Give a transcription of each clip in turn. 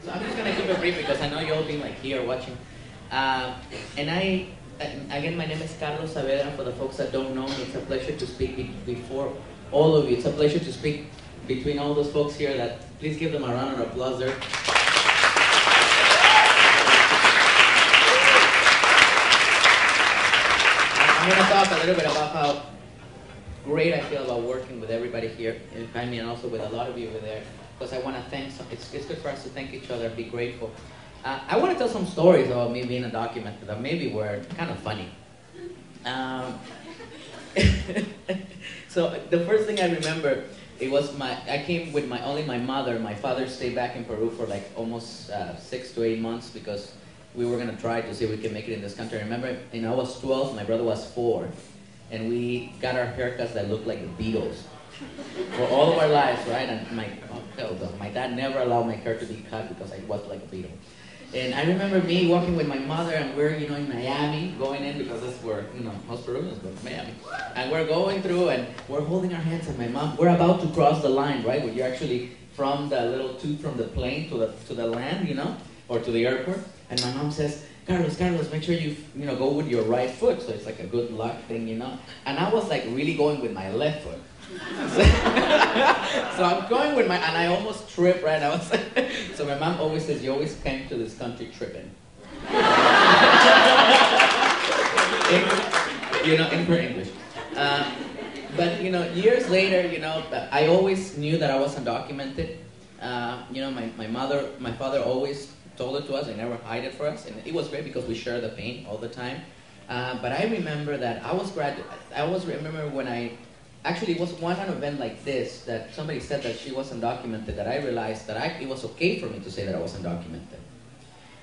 So I'm just gonna keep it brief because I know you'll be like here watching. Again, my name is Carlos Saavedra. For the folks that don't know me, it's a pleasure to speak before all of you. It's a pleasure to speak between all those folks here. That please give them a round of applause there. I'm going to talk a little bit about how great I feel about working with everybody here behind me and also with a lot of you over there, because I want to thank, it's good for us to thank each other, be grateful. I want to tell some stories about me being undocumented that maybe were kind of funny. So the first thing I remember, it was I came with only my mother. My father stayed back in Peru for like almost 6 to 8 months because we were going to try to see if we can make it in this country. I remember, I was 12, my brother was 4, and we got our haircuts that looked like the Beatles for all of our lives, right? And my dad never allowed my hair to be cut because I was like a Beatle. And I remember me walking with my mother, and we're, in Miami, going in because that's where, most Peruvians go to Miami. And we're going through, and we're holding our hands, and my mom, we're about to cross the line, right? Where you're actually from the little tube from the plane to the land, or to the airport. And my mom says, Carlos, make sure you go with your right foot. So it's like a good luck thing, And I was like really going with my left foot. So I'm going with and I almost tripped, right? So my mom always says, you always came to this country tripping. In her English. But, years later, I always knew that I was undocumented. My father always told it to us, they never hide it for us, and it was great because we share the pain all the time. But I remember that I remember when actually it was one event like this that somebody said that she was undocumented, that I realized that it was okay for me to say that I was undocumented.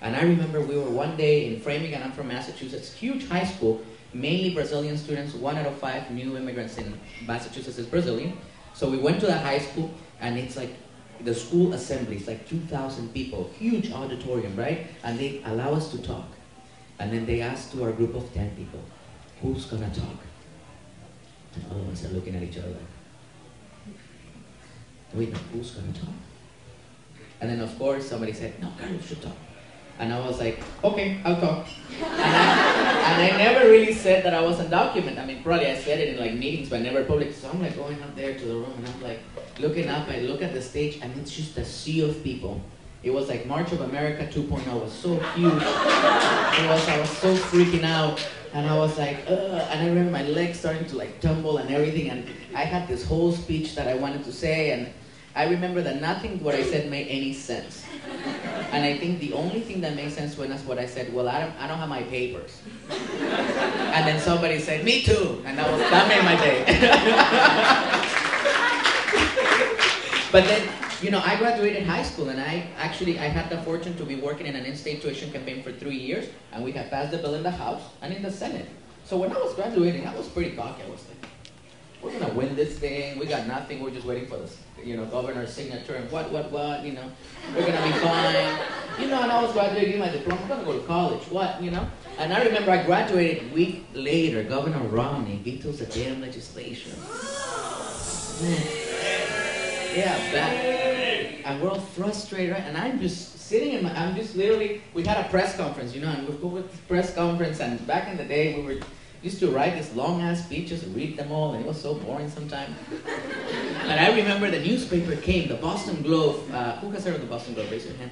And I remember we were one day in Framingham, I'm from Massachusetts, huge high school, mainly Brazilian students, 1 out of 5 new immigrants in Massachusetts is Brazilian. So we went to the high school, and it's like the school assembly, it's like 2,000 people, huge auditorium, right? And they allow us to talk. And then they asked to our group of 10 people, who's gonna talk? And all of us are looking at each other like, wait, no, who's gonna talk? And then of course somebody said, no, Carlos should talk. And I was like, okay, I'll talk. And I never really said that I was undocumented. I mean, probably I said it in like meetings, but never public. So I'm like going up there to the room, and I'm like looking up, I look at the stage, and it's just a sea of people. It was like March of America 2.0. It was so huge. I was so freaking out. And I was like, ugh. And I remember my legs starting to like tumble and everything. And I had this whole speech that I wanted to say. And I remember that nothing what I said made any sense. And I think the only thing that made sense was what I said, well, I don't have my papers. And then somebody said, me too. And that made my day. But then, I graduated high school, and I had the fortune to be working in an in-state tuition campaign for 3 years, and we had passed the bill in the House and in the Senate. So when I was graduating, I was pretty cocky. I was like, we're gonna win this thing. We got nothing. We're just waiting for this, governor's signature and what, we're gonna be fine. And I was graduating my diploma. I'm gonna go to college. What, And I remember I graduated a week later. Governor Romney vetoes the damn legislation. Man. Yeah, back. And we're all frustrated, right? And I'm just sitting we had a press conference, and we'd go with this press conference, and back in the day, we used to write these long-ass speeches and read them all, and it was so boring sometimes. And I remember the newspaper came, the Boston Globe. Who has heard of the Boston Globe? Raise your hand.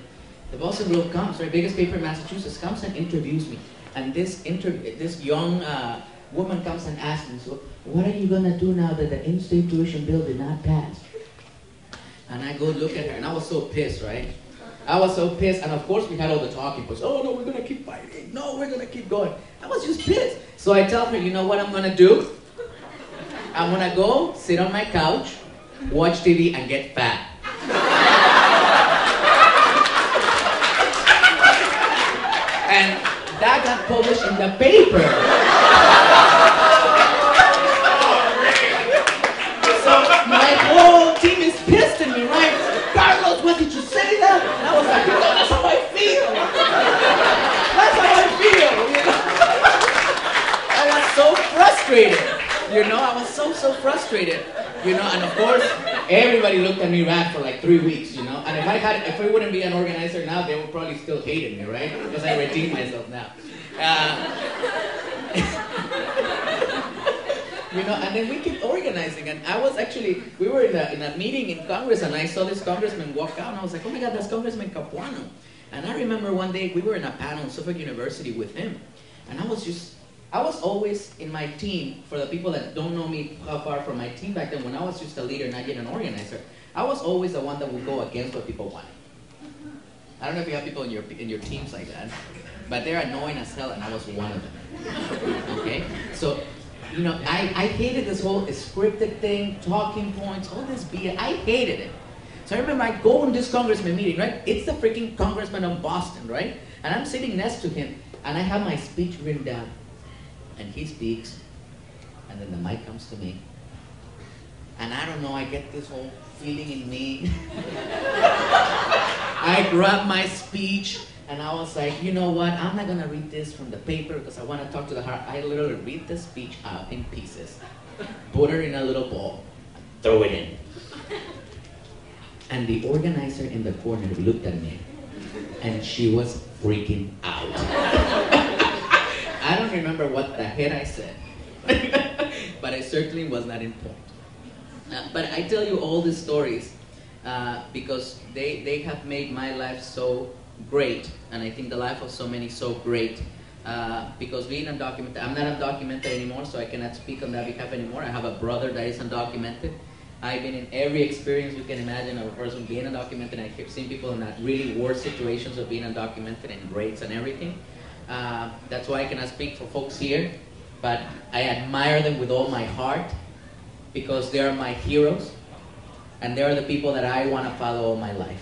The Boston Globe comes, right, biggest paper in Massachusetts, comes and interviews me. And this young woman comes and asks me, so what are you going to do now that the in-state tuition bill did not pass? And I go look at her, and I was so pissed, right? I was so pissed, and of course we had all the talking points. Oh no, we're gonna keep fighting. No, we're gonna keep going. I was just pissed. So I tell her, you know what I'm gonna do? I'm gonna go sit on my couch, watch TV, and get fat. And that got published in the paper. My whole team is pissed at me, right? Carlos, what did you say that? And I was like, that's how I feel. That's how I feel, I was so frustrated, I was so frustrated, and of course, Everybody looked at me rad for like 3 weeks, you know. And if I wouldn't be an organizer now, they would probably still hate me, right? Because I redeemed myself now. You know, and then we kept organizing, and we were in a meeting in Congress, and I saw this congressman walk out, and I was like, oh my God, that's Congressman Capuano. And I remember one day, we were in a panel in Suffolk University with him, and I was always in my team. For the people that don't know me how far from my team back then, when I was just a leader, not yet an organizer, I was always the one that would go against what people wanted. I don't know if you have people in your teams like that, but they're annoying as hell, and I was one of them. Okay? So, you know, I hated this whole scripted thing, talking points, all this BS. I hated it. So I remember I go in this congressman meeting, right? It's the freaking congressman of Boston, right? And I'm sitting next to him, and I have my speech written down. And he speaks, and then the mic comes to me. And I don't know, I get this whole feeling in me. I grab my speech, and I was like, you know what, I'm not gonna read this from the paper because I want to talk to the heart. I literally read the speech out in pieces, put it in a little ball, throw it in. And the organizer in the corner looked at me, and she was freaking out. I don't remember what the heck I said, but I certainly was not in point. But I tell you all these stories because they have made my life so great, and I think the life of so many so great, because being undocumented, I'm not undocumented anymore, so I cannot speak on that behalf anymore. I have a brother that is undocumented. I've been in every experience you can imagine of a person being undocumented. I've seen people in that really worse situations of being undocumented and rates and everything. That's why I cannot speak for folks here, but I admire them with all my heart because they are my heroes, and they are the people that I want to follow all my life.